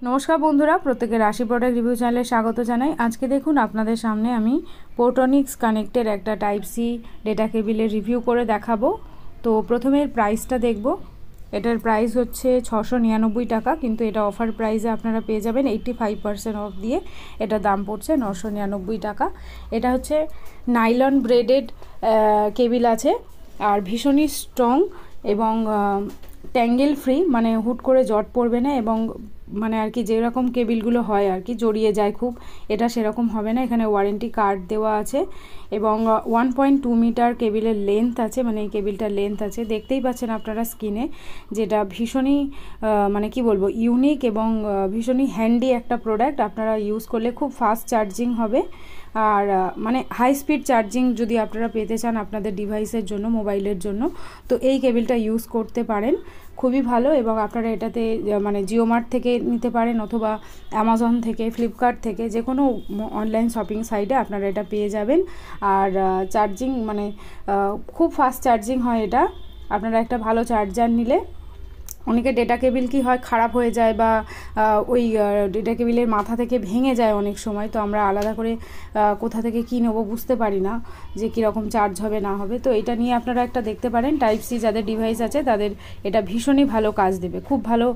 नमस्कार बंधुरा प्रत्येकेर राशि प्रॉडक्ट रिव्यू चैनले स्वागत जानाई। आज के देखुन आपनादेर सामने आमी पोर्टनिक्स कानेक्टेर एक टाइप सी डेटा केबिलेर रिव्यू करे देखाबो। तो प्रथमे प्राइसटा देखबो। एटार प्राइस होच्छे 699 टाका, किन्तु एटा अफार प्राइसे आपनारा पेये जाबेन 85% अफ दिए। एटार दाम पड़छे 999 टाका। एटा होच्छे नाइलन ब्रेडेड केबिल आछे और भीषण स्ट्रंग एवं टैंगेल फ्री, माने हुट करे जट पड़बे ना एवं माने आर कि जे रकम केबिलगुलो हय आर कि जड़िए जाए खूब, एटा सेरकम हबे ना। एखाने वारेंटी कार्ड देवा आछे एवं 1.2 मीटार केबिलेर लेंथ आछे, माने এই केबिलटार लेंथ आछे। देखतेई पाच्छेन आपनारा स्क्रिने, जेटा भीषणই माने कि बोलबो इउनिक एवं भीषणই हैंडी একটা প্রোডাক্ট। আপনারা ইউজ করলে খুব ফাস্ট চার্জিং হবে আর মানে হাই স্পিড চার্জিং যদি আপনারা পেতে চান আপনাদের ডিভাইসের জন্য, মোবাইলের জন্য, তো এই কেবিলটা ইউজ করতে পারেন। খুবই ভালো এবং আপনারা এটাতে মানে জিও মার্ট থেকে নিতে পারেন অথবা অ্যামাজন থেকে, ফ্লিপকার্ট থেকে, যে কোনো অনলাইন শপিং সাইটে আপনারা এটা পেয়ে যাবেন। আর চার্জিং মানে খুব ফাস্ট চার্জিং হয় এটা। আপনারা একটা ভালো চার্জার নিলে, অনেকে ডেটা কেবিল কি হয় খারাপ হয়ে যায় বা ওই ডেটা কেবিলের মাথা থেকে ভেঙে যায় অনেক সময়, তো আমরা আলাদা করে কোথা থেকে কী নেবো বুঝতে পারি না যে কীরকম চার্জ হবে না হবে। তো এটা নিয়ে আপনারা একটা দেখতে পারেন। টাইপ সি যাদের ডিভাইস আছে তাদের এটা ভীষণই ভালো কাজ দেবে, খুব ভালো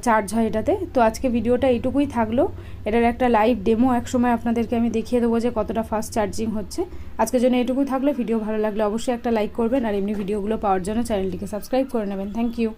চার্জ হয় এটাতে। তো আজকে ভিডিওটা এইটুকুই থাকলো। এটার একটা লাইভ ডেমো এক সময় আপনাদেরকে আমি দেখিয়ে দেবো যে কতটা ফাস্ট চার্জিং হচ্ছে। আজকের জন্য এইটুকুই থাকলো। ভিডিও ভালো লাগলে অবশ্যই একটা লাইক করবেন আর এমনি ভিডিওগুলো পাওয়ার জন্য চ্যানেলটিকে সাবস্ক্রাইব করে নেবেন। Thank you.